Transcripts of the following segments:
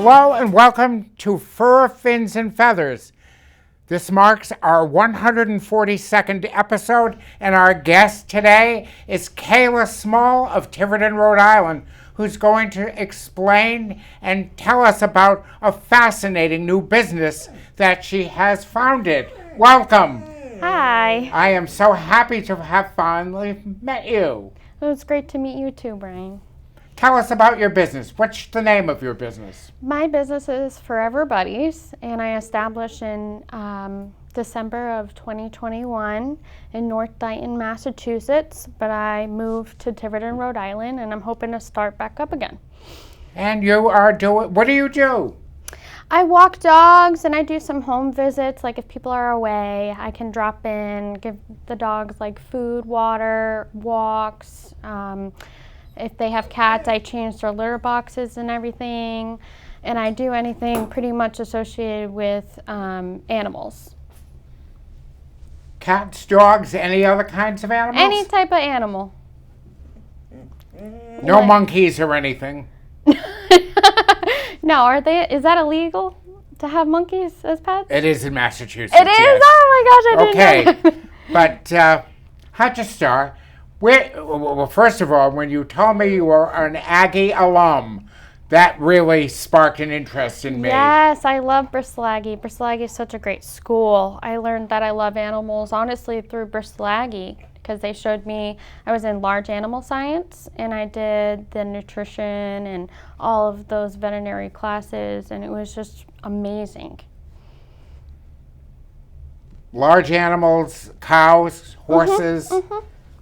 Hello and welcome to Fur, Fins, and Feathers. This marks our 142nd episode, and our guest today is Kayla Small of Tiverton, Rhode Island, who's going to explain and tell us about a fascinating new business that she has founded. Welcome. Hi. I am so happy to have finally met you. It was great to meet you too, Brian. Tell us about your business. What's the name of your business? My business is Furever Buddies, and I established in December of 2021 in North Dayton, Massachusetts, but I moved to Tiverton, Rhode Island, and I'm hoping to start back up again. And you are doing, what do you do? I walk dogs and I do some home visits. Like if people are away, I can drop in, give the dogs like food, water, walks. If they have cats, I change their litter boxes and everything. And I do anything pretty much associated with animals. Cats, dogs, any other kinds of animals? Any type of animal. No monkeys or anything? No, is that illegal to have monkeys as pets? It is in Massachusetts. It is? Yes. Oh my gosh, I didn't know that. But how'd you start? Well, first of all, when you told me you were an Aggie alum, that really sparked an interest in me. Yes, I love Bristol Aggie. Bristol Aggie is such a great school. I learned that I love animals, honestly, through Bristol Aggie, because they showed me, I was in large animal science, and I did the nutrition and all of those veterinary classes, and it was just amazing. Large animals, cows, horses.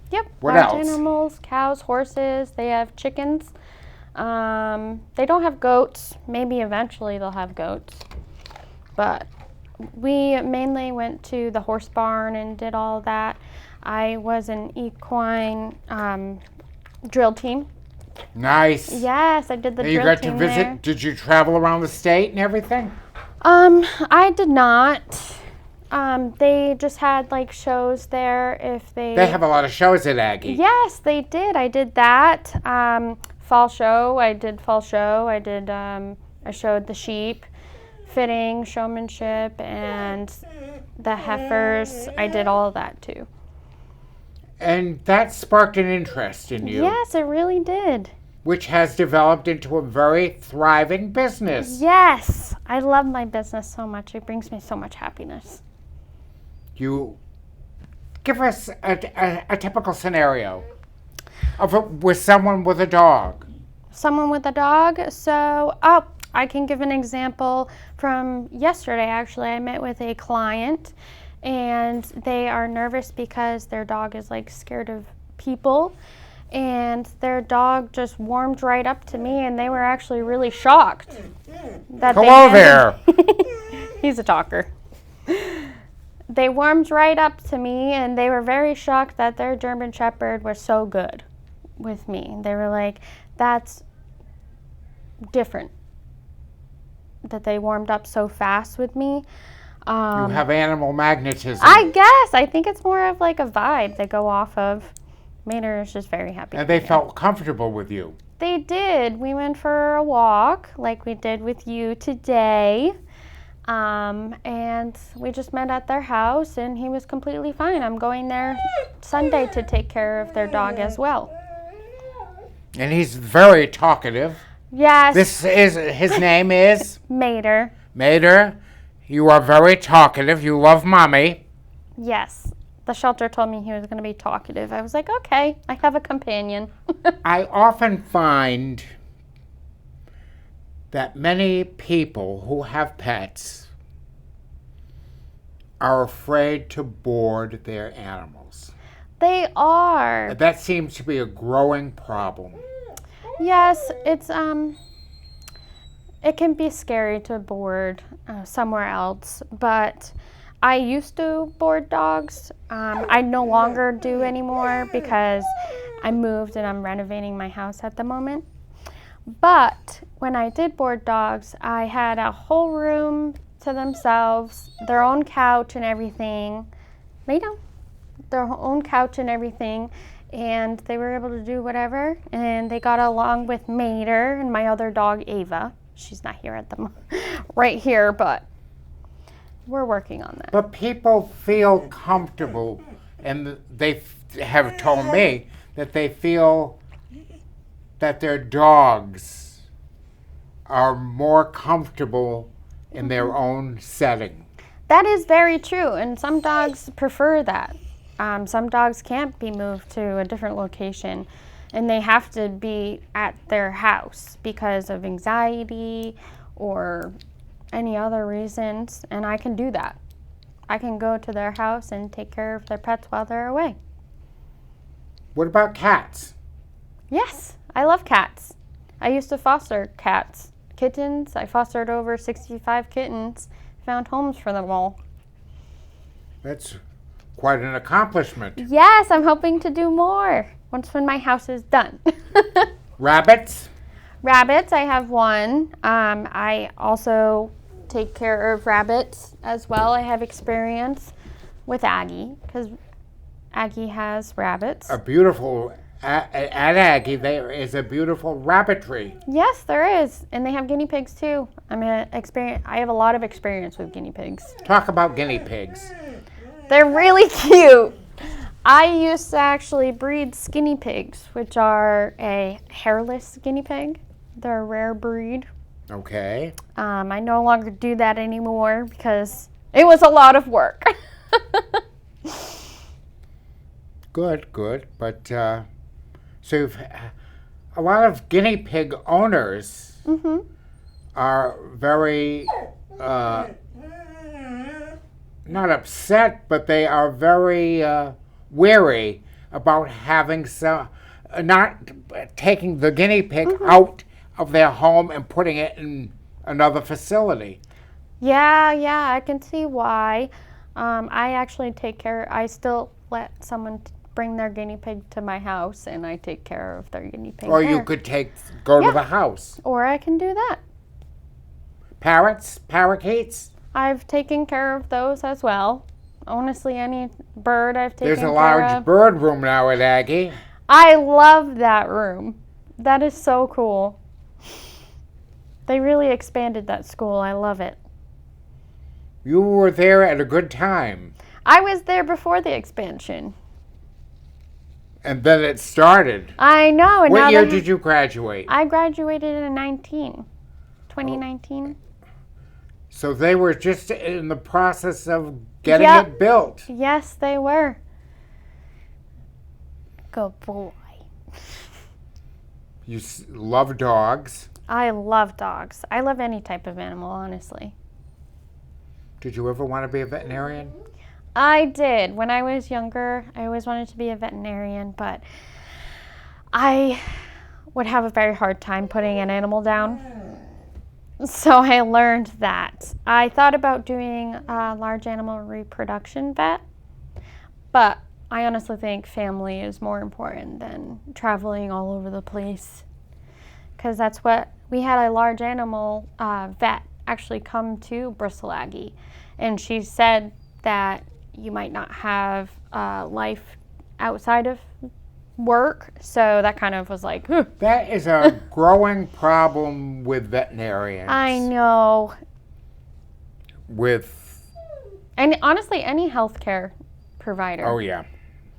Yep. What large else? Animals, cows, horses. They have chickens. They don't have goats. Maybe eventually they'll have goats. But we mainly went to the horse barn and did all that. I was an equine drill team. Nice. Yes, I did the And drill you got team to visit. there. Did you travel around the state and everything? I did not. They just had like shows there if they... They have a lot of shows at Aggie. Yes, they did. I did that. Fall show. I did fall show. I did, I showed the sheep, fitting, showmanship, and the heifers. I did all of that too. And that sparked an interest in you. Yes, it really did. Which has developed into a very thriving business. Yes, I love my business so much. It brings me so much happiness. You give us a typical scenario with someone with a dog. Someone with a dog? So, I can give an example from yesterday, actually. I met with a client, and they are nervous because their dog is like scared of people. And their dog just warmed right up to me, and they were actually really shocked. Hello there. He's a talker. They warmed right up to me, and they were very shocked that their German Shepherd was so good with me. They were like, that's different, that they warmed up so fast with me. You have animal magnetism. I guess. I think it's more of like a vibe they go off of. Mater is just very happy. And they felt comfortable with you. They did. We went for a walk like we did with you today. And we just met at their house, and he was completely fine. I'm going there Sunday to take care of their dog as well. And he's very talkative. Yes. His name is? Mater. Mater, you are very talkative. You love mommy. Yes. The shelter told me he was going to be talkative. I was like, okay, I have a companion. I often find that many people who have pets are afraid to board their animals. They are. That seems to be a growing problem. Yes, it's it can be scary to board somewhere else, but I used to board dogs. I no longer do anymore because I moved and I'm renovating my house at the moment. But when I did board dogs, I had a whole room to themselves, their own couch and everything. Lay down. Their own couch and everything. And they were able to do whatever. And they got along with Mater and my other dog, Ava. she's not here at the right here, but we're working on that. But people feel comfortable, and they have told me that they feel that their dogs are more comfortable in their own setting. That is very true, and some dogs prefer that. Some dogs can't be moved to a different location, and they have to be at their house because of anxiety or any other reasons, and I can do that. I can go to their house and take care of their pets while they're away. What about cats? Yes, I love cats. I used to foster cats. Kittens, I fostered over 65 kittens, found homes for them all. That's quite an accomplishment. Yes, I'm hoping to do more once when my house is done. Rabbits? Rabbits, I have one. I also take care of rabbits as well. I have experience with Aggie because Aggie has rabbits. A beautiful, at Aggie, there is a beautiful rabbitry. Yes, there is. And they have guinea pigs too. I have a lot of experience with guinea pigs. Talk about guinea pigs. They're really cute. I used to actually breed skinny pigs, which are a hairless guinea pig. They're a rare breed. Okay. I no longer do that anymore because it was a lot of work. Good. But so a lot of guinea pig owners are very not upset, but they are very wary about having not taking the guinea pig out of their home and putting it in another facility. Yeah, I can see why. I actually I still let someone bring their guinea pig to my house, and I take care of their guinea pig. Or you could go to the house. Or I can do that. Parrots, parakeets. I've taken care of those as well. Honestly, any bird I've taken care of. There's a large bird room now at Aggie. I love that room. That is so cool. They really expanded that school. I love it. You were there at a good time. I was there before the expansion. And then it started. I know. And what year did you graduate? I graduated in 2019. So they were just in the process of getting it built. Yes, they were. Good boy. You love dogs. I love dogs. I love any type of animal, honestly. Did you ever want to be a veterinarian? I did. When I was younger, I always wanted to be a veterinarian, but I would have a very hard time putting an animal down. So I learned that. I thought about doing a large animal reproduction vet, but I honestly think family is more important than traveling all over the place. Because that's what, we had a large animal vet actually come to Bristol Aggie, and she said that you might not have life outside of work, so that kind of was like, huh. That is a growing problem with veterinarians. I know. And honestly, any healthcare provider. Oh yeah,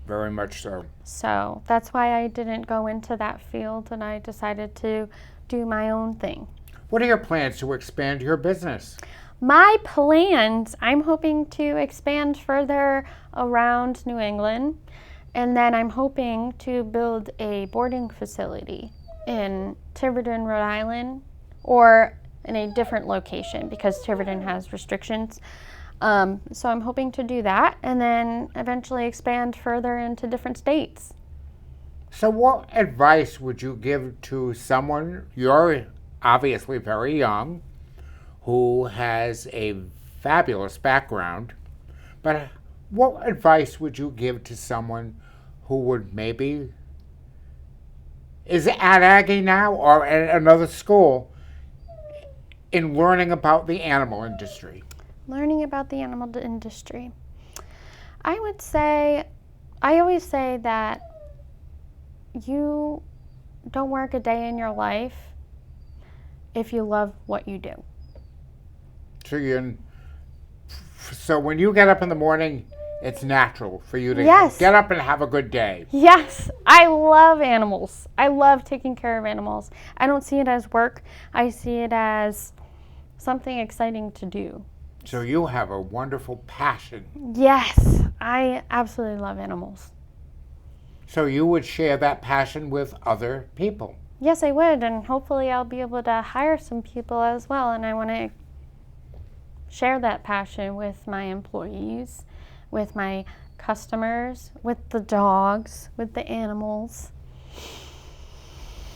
very much so. So that's why I didn't go into that field, and I decided to do my own thing. What are your plans to expand your business? My plans, I'm hoping to expand further around New England, and then I'm hoping to build a boarding facility in Tiverton, Rhode Island, or in a different location because Tiverton has restrictions. So I'm hoping to do that and then eventually expand further into different states. So what advice would you give to someone, you're obviously very young, who has a fabulous background, but what advice would you give to someone who would maybe is at Aggie now or at another school in learning about the animal industry? Learning about the animal industry. I always say that you don't work a day in your life if you love what you do. So when you get up in the morning, it's natural for you to Yes. get up and have a good day. Yes, I love animals. I love taking care of animals. I don't see it as work. I see it as something exciting to do. So you have a wonderful passion. Yes, I absolutely love animals. So you would share that passion with other people. Yes, I would, and hopefully I'll be able to hire some people as well, and I want to share that passion with my employees, with my customers, with the dogs, with the animals.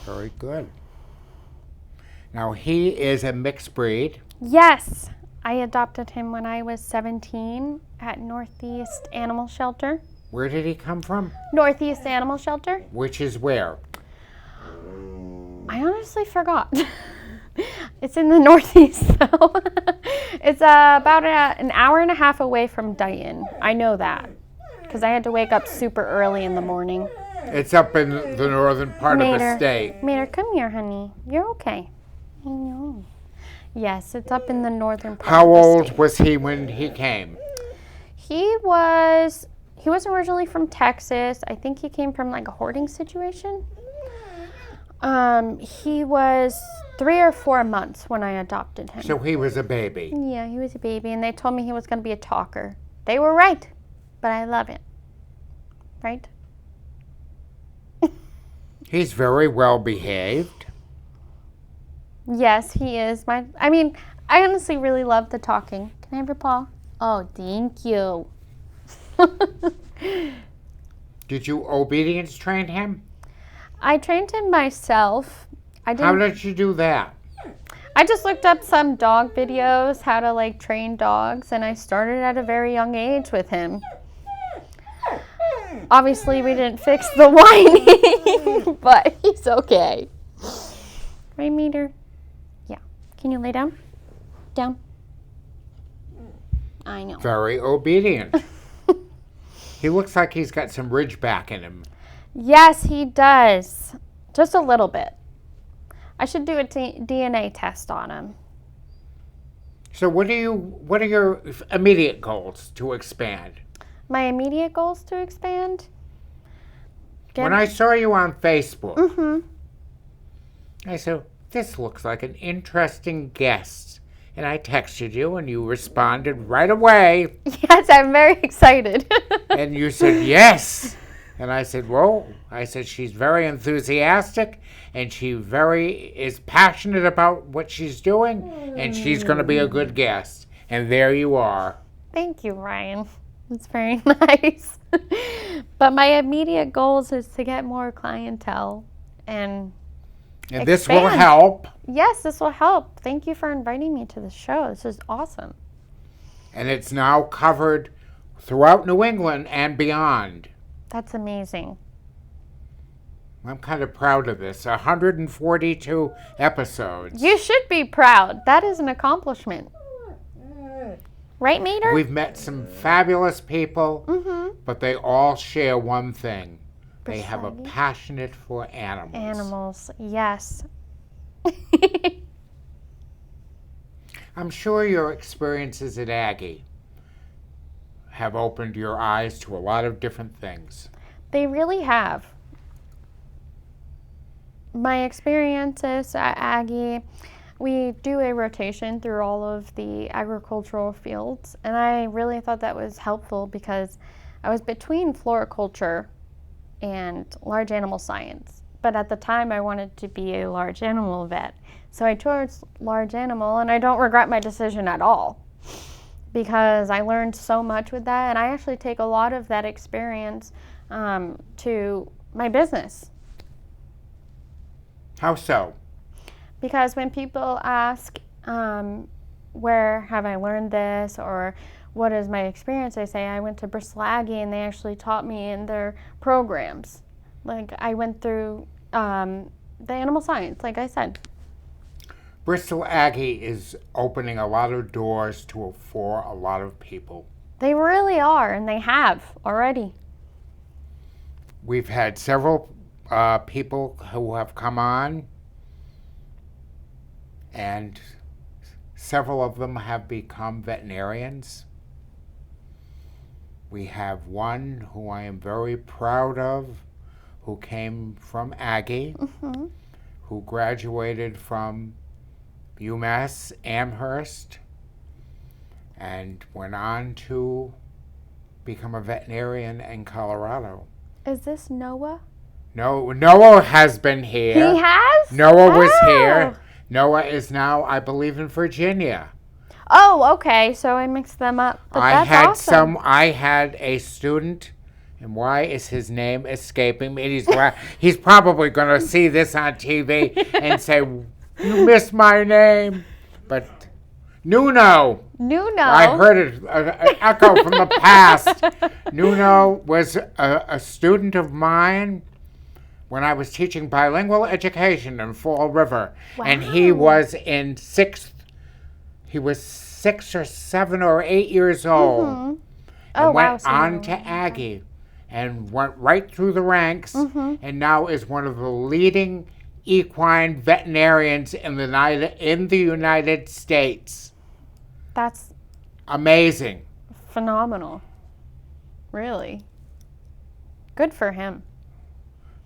Very good. Now he is a mixed breed. Yes, I adopted him when I was 17 at Northeast Animal Shelter. Where did he come from? Northeast Animal Shelter? Which is where? I honestly forgot. It's in the Northeast, though. It's about an hour and a half away from Dighton. I know that because I had to wake up super early in the morning. It's up in the northern part of the state. Mater, come here, honey. You're okay. I know. Yes, it's up in the northern part How of the old state. was he when he came? He was originally from Texas. I think he came from like a hoarding situation. He was 3 or 4 months when I adopted him. So he was a baby. Yeah, he was a baby, and they told me he was going to be a talker. They were right, but I love it. Right? He's very well behaved. Yes, he is. I honestly really love the talking. Can I have your paw? Oh, thank you. Did you obedience train him? I trained him myself. How did you do that? I just looked up some dog videos, how to like train dogs, and I started at a very young age with him. Obviously, we didn't fix the whining, but he's okay. Right, Meter? Yeah. Can you lay down? Down. I know. Very obedient. He looks like he's got some ridgeback in him. Yes, he does. Just a little bit. I should do a DNA test on him. So what are your immediate goals to expand? My immediate goals to expand? When I saw you on Facebook, Mm-hmm. I said, this looks like an interesting guest. And I texted you and you responded right away. Yes, I'm very excited. And you said yes. And I said, well, she's very enthusiastic and she is passionate about what she's doing and she's going to be a good guest. And there you are. Thank you, Ryan. That's very nice. But my immediate goals is to get more clientele and this will help. Yes, this will help. Thank you for inviting me to the show. This is awesome. And it's now covered throughout New England and beyond. That's amazing. I'm kind of proud of this. 142 episodes. You should be proud. That is an accomplishment. Right, Mater? We've met some fabulous people, but they all share one thing. They have a passion for animals. Animals, yes. I'm sure your experiences at Aggie have opened your eyes to a lot of different things. They really have. My experiences at Aggie, we do a rotation through all of the agricultural fields, and I really thought that was helpful because I was between floriculture and large animal science. But at the time, I wanted to be a large animal vet. So I chose large animal, and I don't regret my decision at all because I learned so much with that, and I actually take a lot of that experience to my business. How so? Because when people ask, where have I learned this, or what is my experience, I say I went to Bristol Aggie and they actually taught me in their programs. Like I went through the animal science, like I said. Bristol Aggie is opening a lot of doors for a lot of people. They really are, and they have already. We've had several people who have come on, and several of them have become veterinarians. We have one who I am very proud of, who came from Aggie, who graduated from UMass Amherst and went on to become a veterinarian in Colorado. Is this Noah? No, Noah has been here. He has? Noah was here. Noah is now, I believe, in Virginia. Oh, okay. So I mixed them up. But that's awesome. I had a student, and why is his name escaping me? He's probably going to see this on TV and say, "You missed my name." But Nuno. I heard it, an echo from the past. Nuno was a student of mine when I was teaching bilingual education in Fall River. Wow. And he was in he was 6 or 7 or 8 years old. And went on to Aggie and went right through the ranks and now is one of the leading equine veterinarians in the United States. That's amazing. Phenomenal. Really. Good for him.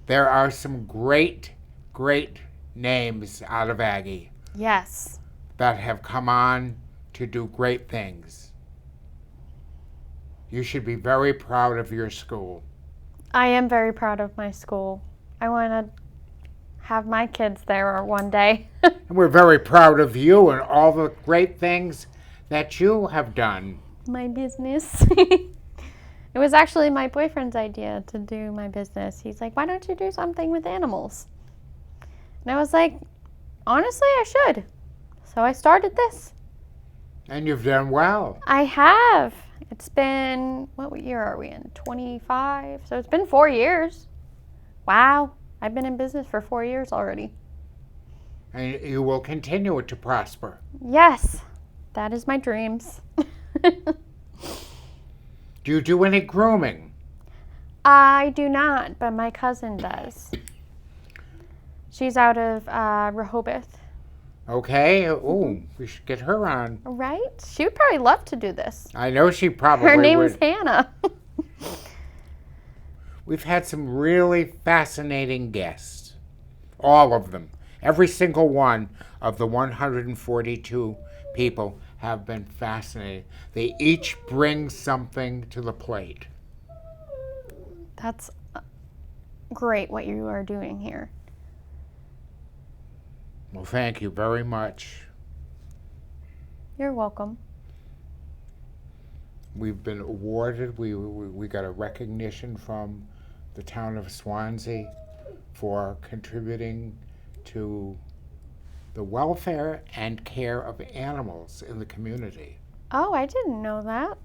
There are some great, great names out of Aggie. Yes. That have come on to do great things. You should be very proud of your school. I am very proud of my school. I want to have my kids there one day. And we're very proud of you and all the great things that you have done. My business. It was actually my boyfriend's idea to do my business. He's like, why don't you do something with animals? And I was like, honestly, I should. So I started this. And you've done well. I have. It's been, what year are we in? 25? So it's been 4 years. Wow. I've been in business for 4 years already. And you will continue to prosper. Yes. That is my dreams. Do you do any grooming? I do not, but my cousin does. She's out of Rehoboth. Okay. Ooh, we should get her on. Right? She would probably love to do this. I know she probably would. Her name is Hannah. We've had some really fascinating guests. All of them. Every single one of the 142 people have been fascinating. They each bring something to the plate. That's great what you are doing here. Well, thank you very much. You're welcome. We've been awarded, we got a recognition from the town of Swansea for contributing to the welfare and care of animals in the community. Oh, I didn't know that.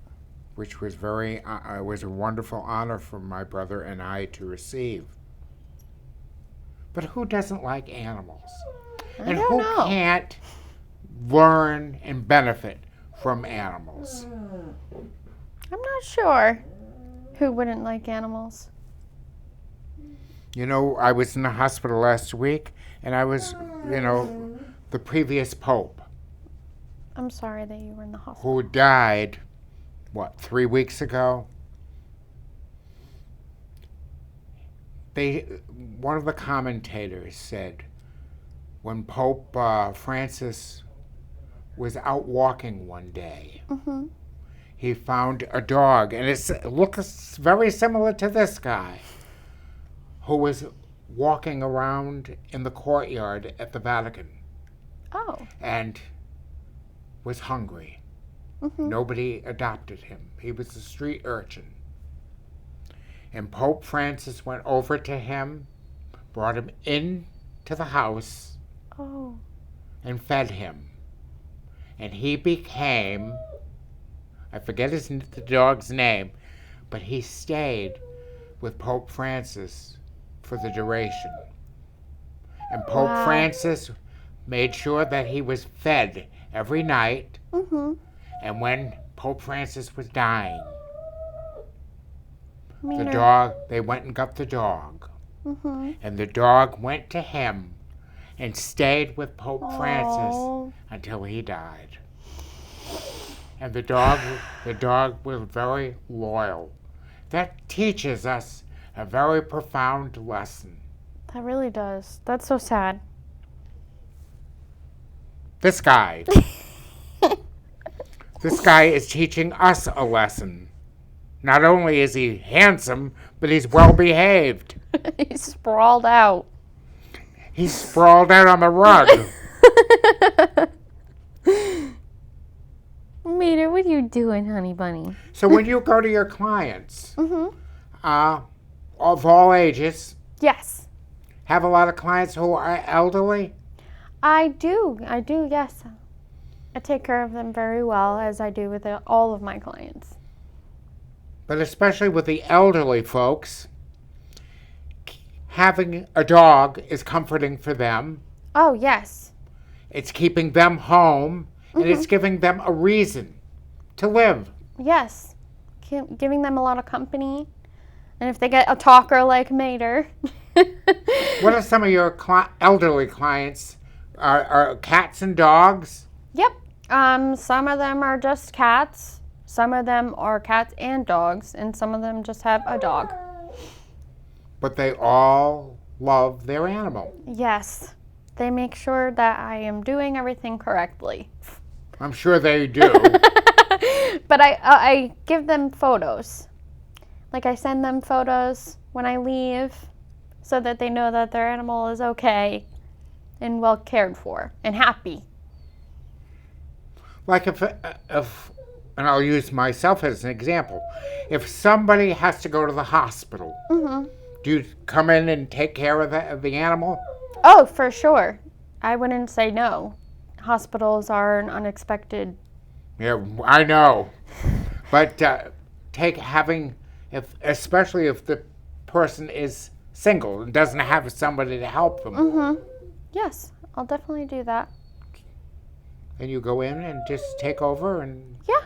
Which was was a wonderful honor for my brother and I to receive. But who doesn't like animals? And who can't learn and benefit from animals? I'm not sure who wouldn't like animals. You know, I was in the hospital last week, and I was, the previous pope. I'm sorry that you were in the hospital. Who died, 3 weeks ago? One of the commentators said, when Pope Francis was out walking one day, he found a dog, and it looks very similar to this guy, who was walking around in the courtyard at the Vatican. Oh. And was hungry. Nobody adopted him. He was a street urchin. And Pope Francis went over to him, brought him into the house, and fed him. And he became, I forget the dog's name, but he stayed with Pope Francis for the duration. And Pope Francis made sure that he was fed every night. And when Pope Francis was dying, they went and got the dog. And the dog went to him and stayed with Pope Francis until he died. And the dog was very loyal. That teaches us a very profound lesson. That really does. That's so sad. This guy is teaching us a lesson. Not only is he handsome, but he's well behaved. He's sprawled out. He's sprawled out on the rug. Mater, what are you doing, honey bunny? So when you go to your clients, of all ages, Yes. have a lot of clients who are elderly? I do, yes. I take care of them very well, as I do with all of my clients. But especially with the elderly folks, having a dog is comforting for them. Oh, yes. It's keeping them home, and it's giving them a reason to live. Yes. Giving them a lot of company. And if they get a talker like Mater. What are some of your elderly clients? Are cats and dogs? Yep. Some of them are just cats. Some of them are cats and dogs. And some of them just have a dog. But they all love their animal. Yes. They make sure that I am doing everything correctly. I'm sure they do. But I give them photos. Like I send them photos when I leave so that they know that their animal is okay and well cared for and happy. Like if, and I'll use myself as an example. If somebody has to go to the hospital, do you come in and take care of the animal? Oh, for sure. I wouldn't say no. Hospitals are an unexpected. Yeah, I know. But especially if the person is single and doesn't have somebody to help them. Yes, I'll definitely do that. And you go in and just take over and Yeah.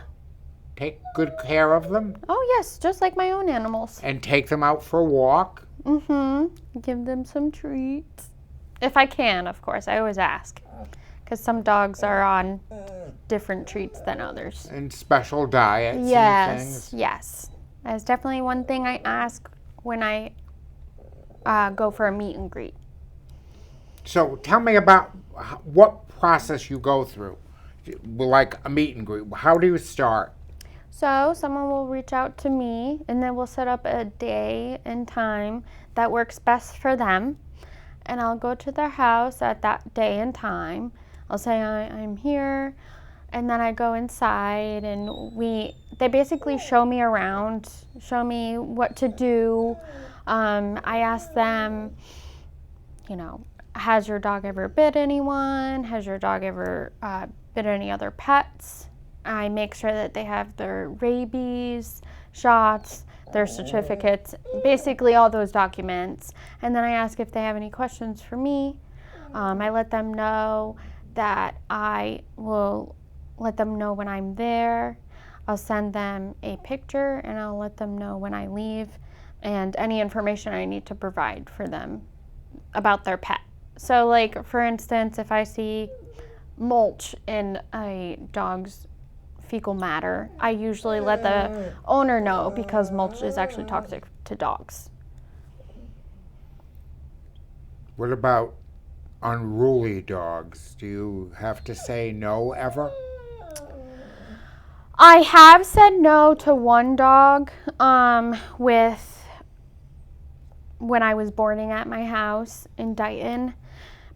take good care of them Oh, yes, just like my own animals. and take them out for a walk. Give them some treats. If I can, of course. I always ask. Because some dogs are on different treats than others. And special diets and things. Yes. That's definitely one thing I ask when I go for a meet and greet. So tell me about what process you go through, like a meet and greet. How do you start? So someone will reach out to me, and then we'll set up a day and time that works best for them. And I'll go to their house at that day and time. I'll say I'm here, and then I go inside, and they basically show me around, show me what to do. I ask them, has your dog ever bit anyone? Has your dog ever bit any other pets? I make sure that they have their rabies shots, their certificates, basically all those documents. And then I ask if they have any questions for me. I let them know that I will let them know when I'm there. I'll send them a picture, and I'll let them know when I leave and any information I need to provide for them about their pet. So, like, for instance, if I see mulch in a dog's fecal matter, I usually let the owner know because mulch is actually toxic to dogs. What about unruly dogs? Do you have to say no ever? I have said no to one dog when I was boarding at my house in Dighton,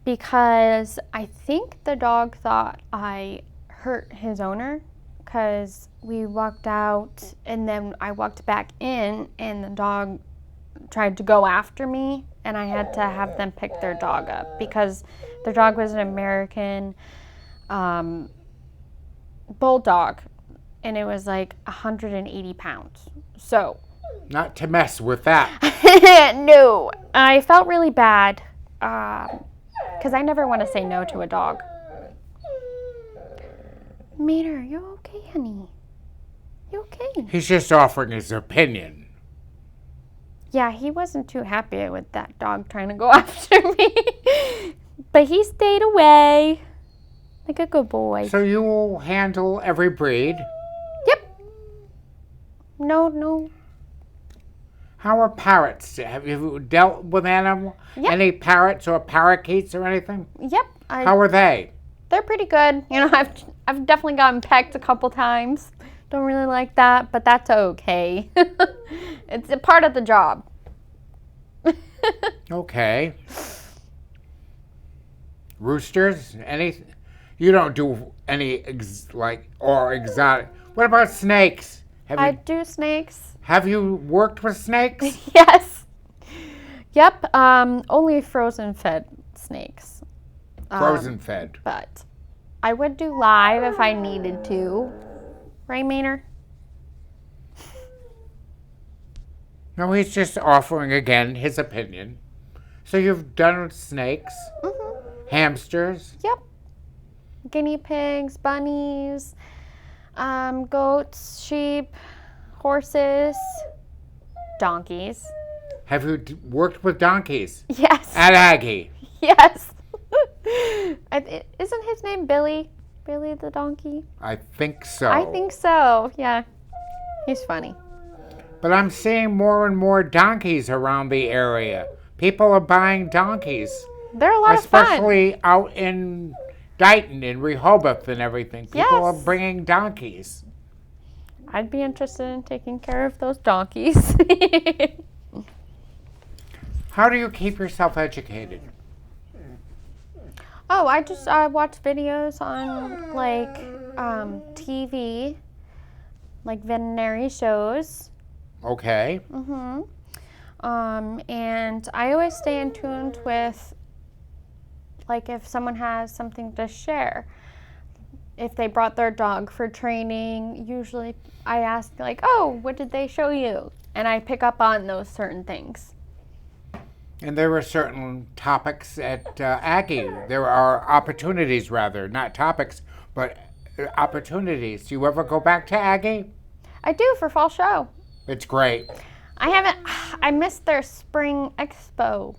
because I think the dog thought I hurt his owner, because we walked out and then I walked back in and the dog tried to go after me, and I had to have them pick their dog up because their dog was an American bulldog, and it was like 180 pounds. So Not to mess with that. no, I felt really bad because I never want to say no to a dog. Mater, you okay, honey? You okay? He's just offering his opinion. Yeah, he wasn't too happy with that dog trying to go after me. But he stayed away like a good boy. So you will handle every breed. Yep. No. How are parrots? Have you dealt with Yep. any parrots or parakeets or anything? Yep. How are they? They're pretty good. You know, I've definitely gotten pecked a couple times. Don't really like that, but that's okay. It's a part of the job. Okay. Roosters? Any? You don't do any exotic. What about snakes? I do snakes. Have you worked with snakes? Yes. Yep. Only frozen fed snakes. Frozen fed. But I would do live if I needed to. Right, Maynard? No, he's just offering again his opinion. So you've done with snakes, hamsters. Yep. Guinea pigs, bunnies, goats, sheep, horses, donkeys. Have you worked with donkeys? Yes. At Aggie. Yes. Isn't his name Billy? Billy the donkey? I think so. I think so, yeah. He's funny. But I'm seeing more and more donkeys around the area. People are buying donkeys. They're a lot of fun. Especially out in Dighton and Rehoboth and everything. People are Yes. bringing donkeys. I'd be interested in taking care of those donkeys. How do you keep yourself educated? Oh, I just watch videos on like TV, like veterinary shows. Okay. And I always stay in tune with, like, if someone has something to share. If they brought their dog for training, usually I ask, like, oh, what did they show you? And I pick up on those certain things. And there are certain topics at Aggie. There are opportunities, rather, not topics, but opportunities. Do you ever go back to Aggie? I do for fall show. It's great. I missed their spring expo.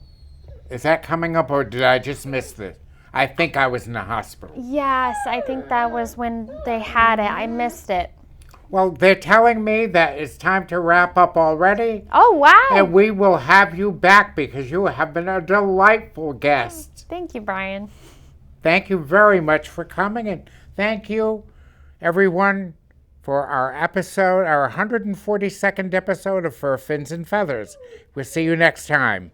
Is that coming up, or did I just miss this? I think I was in the hospital. Yes, I think that was when they had it. I missed it. Well, they're telling me that it's time to wrap up already. Oh, wow. And we will have you back because you have been a delightful guest. Thank you, Brian. Thank you very much for coming, and thank you, everyone, for our episode, our 142nd episode of Fur, Fins, and Feathers. We'll see you next time.